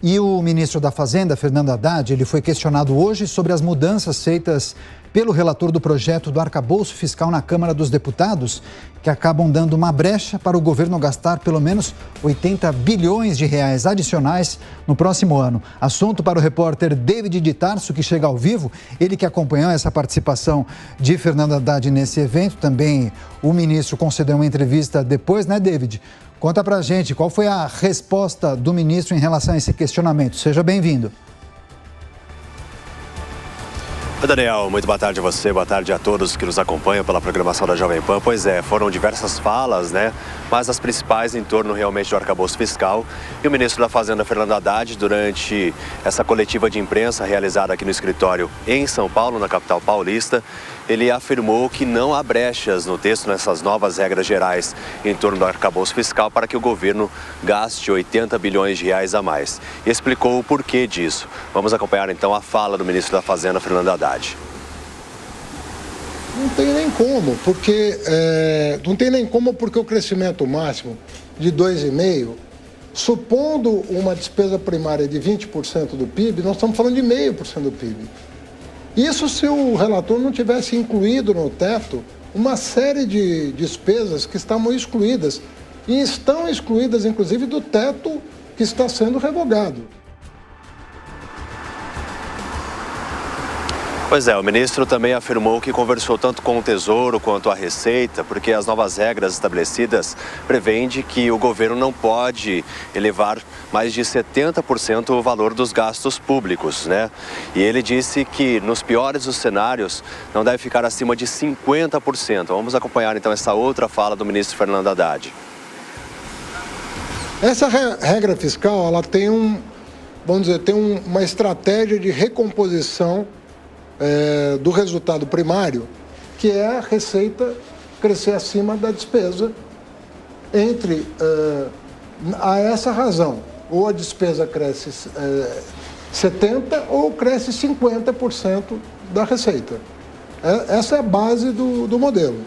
E o ministro da Fazenda, Fernando Haddad, ele foi questionado hoje sobre as mudanças feitas pelo relator do projeto do arcabouço fiscal na Câmara dos Deputados, que acabam dando uma brecha para o governo gastar pelo menos 80 bilhões de reais adicionais no próximo ano. Assunto para o repórter David de Tarso, que chega ao vivo, ele que acompanhou essa participação de Fernando Haddad nesse evento. Também o ministro concedeu uma entrevista depois, né, David? Conta pra gente qual foi a resposta do ministro em relação a esse questionamento. Seja bem-vindo. Oi, Daniel, muito boa tarde a você, boa tarde a todos que nos acompanham pela programação da Jovem Pan. Pois é, foram diversas falas, né? Mas as principais em torno realmente do arcabouço fiscal. E o ministro da Fazenda, Fernando Haddad, durante essa coletiva de imprensa realizada aqui no escritório em São Paulo, na capital paulista, ele afirmou que não há brechas no texto nessas novas regras gerais em torno do arcabouço fiscal para que o governo gaste 80 bilhões de reais a mais. E explicou o porquê disso. Vamos acompanhar então a fala do ministro da Fazenda, Fernando Haddad. Não tem nem como, porque o crescimento máximo de 2,5%, supondo uma despesa primária de 20% do PIB, nós estamos falando de 0,5% do PIB. Isso se o relator não tivesse incluído no teto uma série de despesas que estavam excluídas, e estão excluídas, inclusive, do teto que está sendo revogado. Pois é, o ministro também afirmou que conversou tanto com o Tesouro quanto a Receita, porque as novas regras estabelecidas prevêem que o governo não pode elevar mais de 70% o valor dos gastos públicos, né? E ele disse que nos piores dos cenários não deve ficar acima de 50%. Vamos acompanhar então essa outra fala do ministro Fernando Haddad. Essa regra fiscal, ela tem uma estratégia de recomposição do resultado primário, que é a receita crescer acima da despesa, a essa razão, ou a despesa cresce 70% ou cresce 50% da receita. Essa é a base do modelo.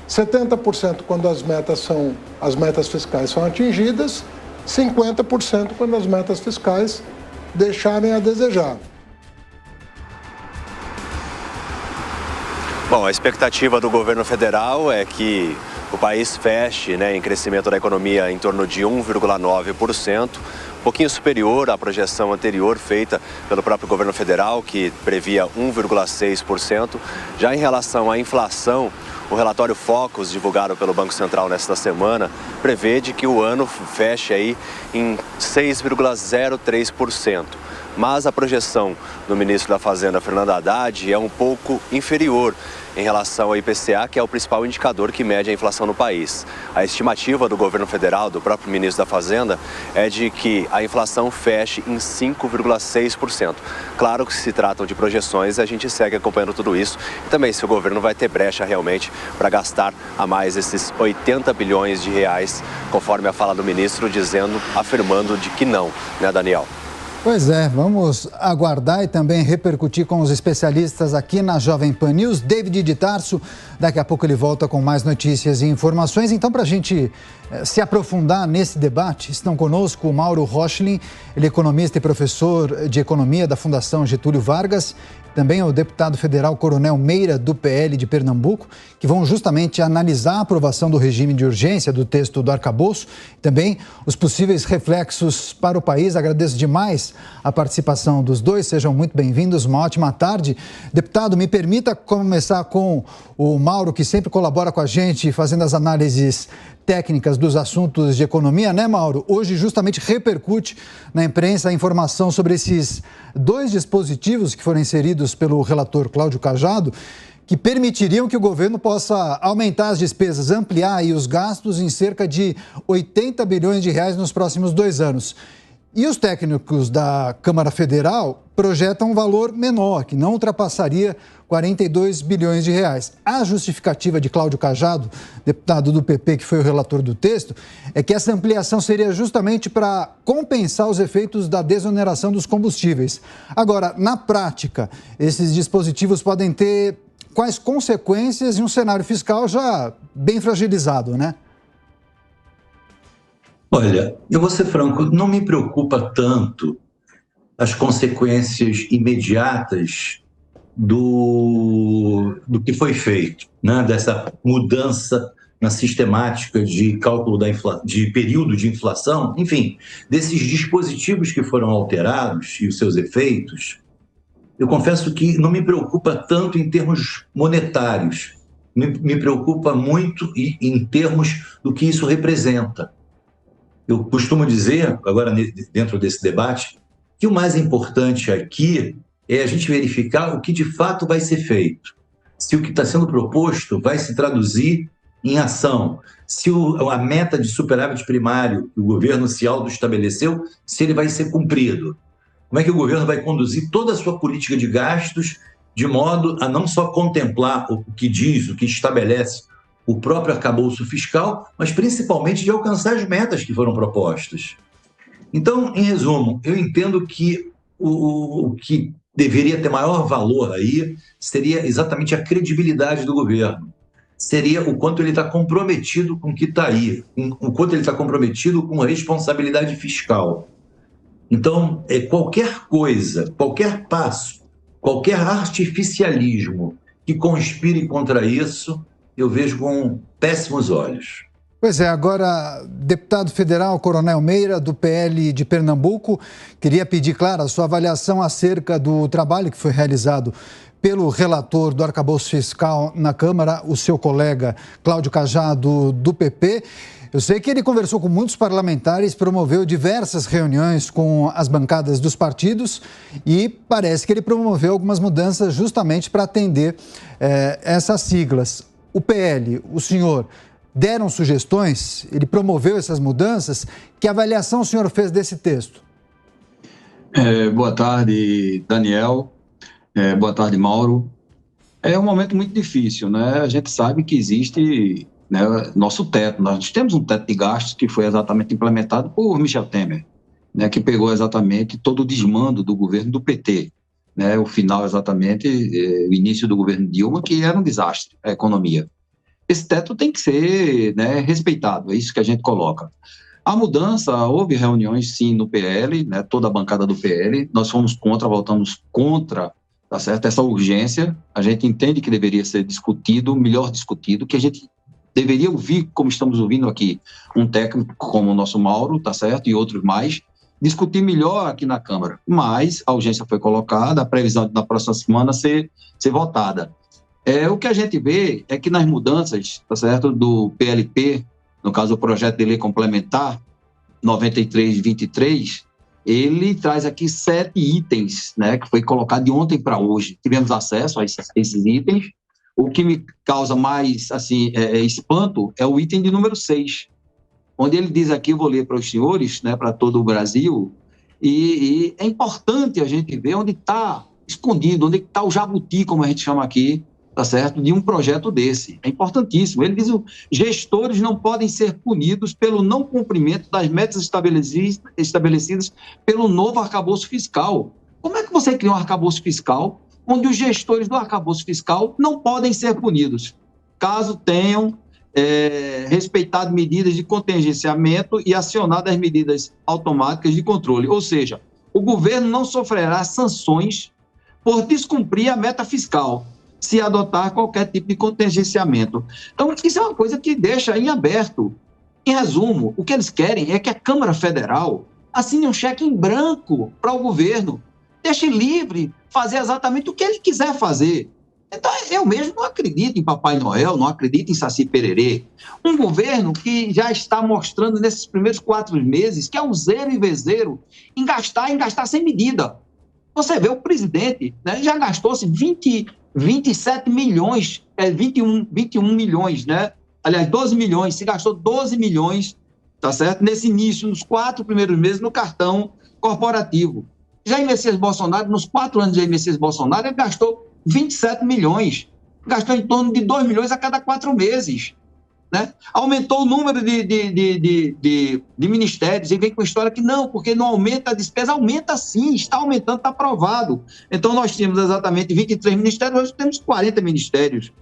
70% quando as metas fiscais são atingidas, 50% quando as metas fiscais deixarem a desejar. Bom, a expectativa do governo federal é que o país feche, né, em crescimento da economia em torno de 1,9%, um pouquinho superior à projeção anterior feita pelo próprio governo federal, que previa 1,6%. Já em relação à inflação, o relatório Focus, divulgado pelo Banco Central nesta semana, prevê de que o ano feche aí em 6,03%. Mas a projeção do ministro da Fazenda, Fernando Haddad, é um pouco inferior em relação ao IPCA, que é o principal indicador que mede a inflação no país. A estimativa do governo federal, do próprio ministro da Fazenda, é de que a inflação feche em 5,6%. Claro que se tratam de projeções, a gente segue acompanhando tudo isso. E também se o governo vai ter brecha realmente para gastar a mais esses 80 bilhões de reais, conforme a fala do ministro, afirmando de que não, né, Daniel? Pois é, vamos aguardar e também repercutir com os especialistas aqui na Jovem Pan News. David de Tarso, daqui a pouco ele volta com mais notícias e informações. Então, para a gente se aprofundar nesse debate, estão conosco o Mauro Rochlin, ele é economista e professor de economia da Fundação Getúlio Vargas, também o deputado federal Coronel Meira, do PL de Pernambuco, que vão justamente analisar a aprovação do regime de urgência do texto do arcabouço, também os possíveis reflexos para o país. Agradeço demais a participação dos dois, sejam muito bem-vindos, uma ótima tarde. Deputado, me permita começar com o Mauro, que sempre colabora com a gente, fazendo as análises técnicas dos assuntos de economia, né, Mauro? Hoje justamente repercute na imprensa a informação sobre esses dois dispositivos que foram inseridos pelo relator Cláudio Cajado, que permitiriam que o governo possa aumentar as despesas, ampliar aí os gastos em cerca de 80 bilhões de reais nos próximos 2 anos. E os técnicos da Câmara Federal projetam um valor menor, que não ultrapassaria 42 bilhões de reais. A justificativa de Cláudio Cajado, deputado do PP, que foi o relator do texto, é que essa ampliação seria justamente para compensar os efeitos da desoneração dos combustíveis. Agora, na prática, esses dispositivos podem ter quais consequências em um cenário fiscal já bem fragilizado, né? Olha, eu vou ser franco, não me preocupa tanto as consequências imediatas do que foi feito, né? Dessa mudança na sistemática de cálculo de período de inflação, enfim, desses dispositivos que foram alterados e os seus efeitos. Eu confesso que não me preocupa tanto em termos monetários, me preocupa muito em termos do que isso representa. Eu costumo dizer, agora dentro desse debate, que o mais importante aqui é a gente verificar o que de fato vai ser feito. Se o que está sendo proposto vai se traduzir em ação, se a meta de superávit primário que o governo se autoestabeleceu, se ele vai ser cumprido. Como é que o governo vai conduzir toda a sua política de gastos de modo a não só contemplar o que diz, o que estabelece o próprio arcabouço fiscal, mas principalmente de alcançar as metas que foram propostas. Então, em resumo, eu entendo que o que deveria ter maior valor aí seria exatamente a credibilidade do governo. Seria o quanto ele está comprometido com o que está aí, o quanto ele está comprometido com a responsabilidade fiscal. Então, qualquer coisa, qualquer passo, qualquer artificialismo que conspire contra isso, eu vejo com péssimos olhos. Pois é, agora, deputado federal Coronel Meira, do PL de Pernambuco, queria pedir, claro, a sua avaliação acerca do trabalho que foi realizado pelo relator do arcabouço fiscal na Câmara, o seu colega Cláudio Cajado, do PP. Eu sei que ele conversou com muitos parlamentares, promoveu diversas reuniões com as bancadas dos partidos e parece que ele promoveu algumas mudanças justamente para atender essas siglas. O PL, o senhor, deram sugestões? Ele promoveu essas mudanças? Que avaliação o senhor fez desse texto? Boa tarde, Daniel. Boa tarde, Mauro. É um momento muito difícil, né? A gente sabe que existe, né, nosso teto. Nós temos um teto de gastos que foi exatamente implementado por Michel Temer, né, que pegou exatamente todo o desmando do governo do PT. Né, o final exatamente, o início do governo Dilma, que era um desastre, a economia. Esse teto tem que ser, né, respeitado, é isso que a gente coloca. A mudança, houve reuniões sim no PL, né, toda a bancada do PL, nós fomos contra, votamos contra, tá certo? Essa urgência, a gente entende que deveria ser discutido, melhor discutido, que a gente deveria ouvir, como estamos ouvindo aqui, um técnico como o nosso Mauro, tá certo? E outros mais, discutir melhor aqui na Câmara, mas a urgência foi colocada, a previsão de na próxima semana ser votada. O que a gente vê é que nas mudanças, tá certo, do PLP, no caso o projeto de lei complementar 93/23, ele traz aqui 7 itens, né, que foi colocado de ontem para hoje. Tivemos acesso a esses itens. O que me causa mais assim, espanto é o item de número 6, onde ele diz aqui, eu vou ler para os senhores, né, para todo o Brasil, e é importante a gente ver onde está escondido, onde está o jabuti, como a gente chama aqui, tá certo, de um projeto desse. É importantíssimo. Ele diz que os gestores não podem ser punidos pelo não cumprimento das metas estabelecidas pelo novo arcabouço fiscal. Como é que você cria um arcabouço fiscal onde os gestores do arcabouço fiscal não podem ser punidos, caso tenham respeitado medidas de contingenciamento e acionado as medidas automáticas de controle? Ou seja, o governo não sofrerá sanções por descumprir a meta fiscal, se adotar qualquer tipo de contingenciamento. Então, isso é uma coisa que deixa em aberto. Em resumo, o que eles querem é que a Câmara Federal assine um cheque em branco para o governo, deixe livre fazer exatamente o que ele quiser fazer. Então, eu mesmo não acredito em Papai Noel, não acredito em Saci Pererê. Um governo que já está mostrando nesses primeiros 4 meses que é um zero e vezeiro em gastar sem medida. Você vê, o presidente, né, já gastou-se 27 milhões, 21 milhões, né? Aliás, 12 milhões, se gastou 12 milhões, tá certo? Nesse início, nos 4 primeiros meses, no cartão corporativo. Jair Messias Bolsonaro, nos 4 anos de Jair Messias Bolsonaro, ele gastou 27 milhões, gastou em torno de 2 milhões a cada 4 meses. Né? Aumentou o número de ministérios e vem com a história que não, porque não aumenta a despesa. Aumenta sim, está aumentando, está aprovado. Então nós tínhamos exatamente 23 ministérios, hoje temos 40 ministérios.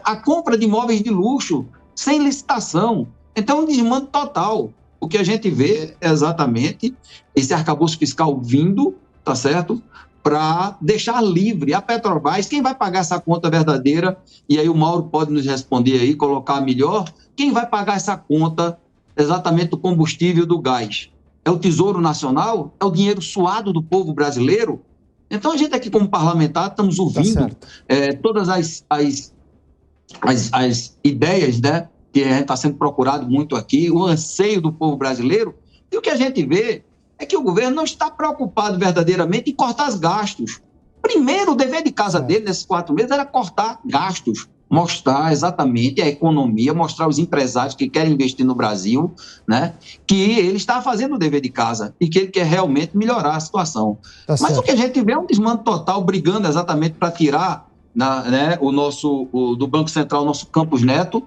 A compra de imóveis de luxo sem licitação, então um desmando total. O que a gente vê é exatamente esse arcabouço fiscal vindo, tá certo? Para deixar livre a Petrobras. Quem vai pagar essa conta verdadeira? E aí o Mauro pode nos responder aí, colocar melhor. Quem vai pagar essa conta exatamente do combustível, do gás? É o Tesouro Nacional? É o dinheiro suado do povo brasileiro? Então a gente aqui como parlamentar estamos ouvindo todas as ideias, né, que a gente está sendo procurado muito aqui, o anseio do povo brasileiro, e o que a gente vê é que o governo não está preocupado verdadeiramente em cortar os gastos. Primeiro, o dever de casa dele nesses 4 meses era cortar gastos, mostrar exatamente a economia, mostrar aos empresários que querem investir no Brasil, né, que ele está fazendo o dever de casa e que ele quer realmente melhorar a situação. Mas o que a gente vê é um desmando total, brigando exatamente para tirar do Banco Central, o nosso Campos Neto.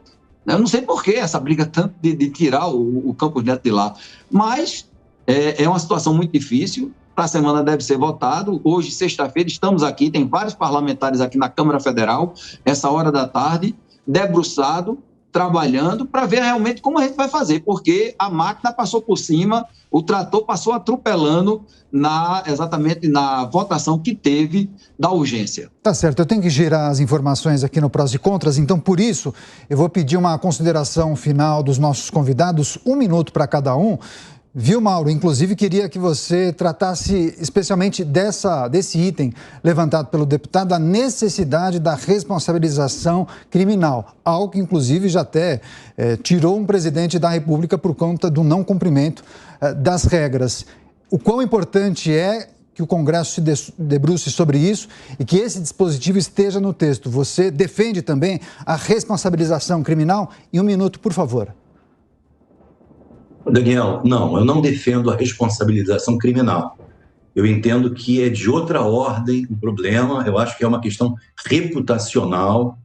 Eu não sei por que essa briga tanto de tirar o Campos Neto de lá, mas é uma situação muito difícil. Para a semana deve ser votado. Hoje, sexta-feira, estamos aqui, tem vários parlamentares aqui na Câmara Federal, essa hora da tarde, debruçado, trabalhando para ver realmente como a gente vai fazer, porque a máquina passou por cima, o trator passou atropelando exatamente na votação que teve da urgência. Tá certo, eu tenho que girar as informações aqui no Prós e Contras, então por isso eu vou pedir uma consideração final dos nossos convidados, 1 minuto para cada um. Viu, Mauro? Inclusive, queria que você tratasse especialmente desse item levantado pelo deputado, a necessidade da responsabilização criminal, algo que, inclusive, já até tirou um presidente da República por conta do não cumprimento das regras. O quão importante é que o Congresso se debruce sobre isso e que esse dispositivo esteja no texto. Você defende também a responsabilização criminal? Em 1 minuto, por favor. Daniel, não, eu não defendo a responsabilização criminal. Eu entendo que é de outra ordem o problema, eu acho que é uma questão reputacional,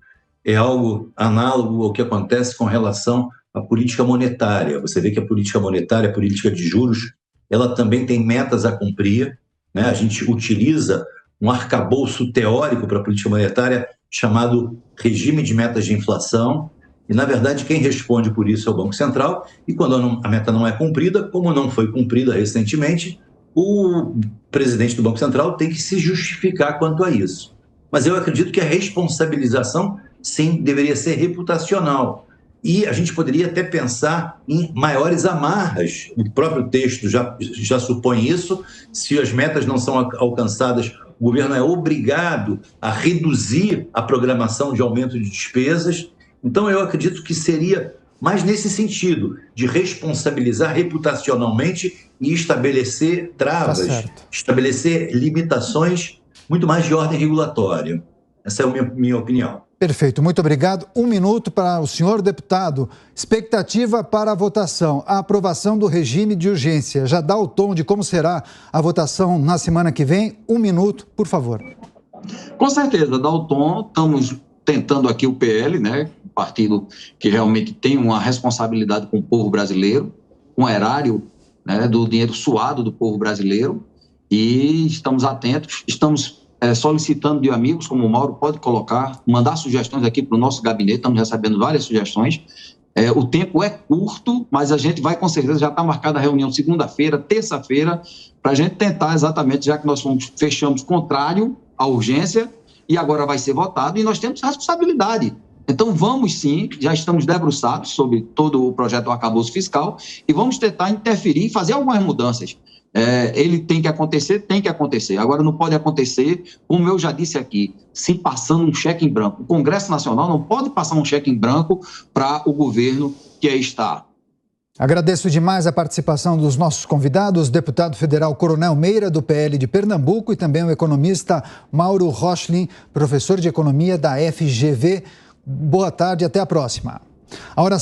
é algo análogo ao que acontece com relação à política monetária. Você vê que a política monetária, a política de juros, ela também tem metas a cumprir, né? A gente utiliza um arcabouço teórico para a política monetária chamado regime de metas de inflação, e, na verdade, quem responde por isso é o Banco Central, e quando a meta não é cumprida, como não foi cumprida recentemente, o presidente do Banco Central tem que se justificar quanto a isso. Mas eu acredito que a responsabilização, sim, deveria ser reputacional. E a gente poderia até pensar em maiores amarras. O próprio texto já supõe isso. Se as metas não são alcançadas, o governo é obrigado a reduzir a programação de aumento de despesas. Então, eu acredito que seria mais nesse sentido, de responsabilizar reputacionalmente e estabelecer travas, estabelecer limitações muito mais de ordem regulatória. Essa é a minha opinião. Perfeito, muito obrigado. 1 minuto para o senhor deputado. Expectativa para a votação, a aprovação do regime de urgência. Já dá o tom de como será a votação na semana que vem? 1 minuto, por favor. Com certeza, dá o tom. Estamos tentando aqui o PL, né? Partido que realmente tem uma responsabilidade com o povo brasileiro, com o erário, né, do dinheiro suado do povo brasileiro, e estamos atentos, estamos solicitando de amigos, como o Mauro pode colocar, mandar sugestões aqui para o nosso gabinete, estamos recebendo várias sugestões. O tempo é curto, mas a gente vai, com certeza, já está marcada a reunião segunda-feira, terça-feira, para a gente tentar exatamente, já que nós fechamos contrário à urgência, e agora vai ser votado, e nós temos responsabilidade. Então, vamos sim, já estamos debruçados sobre todo o projeto do arcabouço fiscal e vamos tentar interferir e fazer algumas mudanças. Ele tem que acontecer. Agora, não pode acontecer, como eu já disse aqui, se passando um cheque em branco. O Congresso Nacional não pode passar um cheque em branco para o governo que aí está. Agradeço demais a participação dos nossos convidados, deputado federal Coronel Meira, do PL de Pernambuco, e também o economista Mauro Rochlin, professor de economia da FGV. Boa tarde e até a próxima.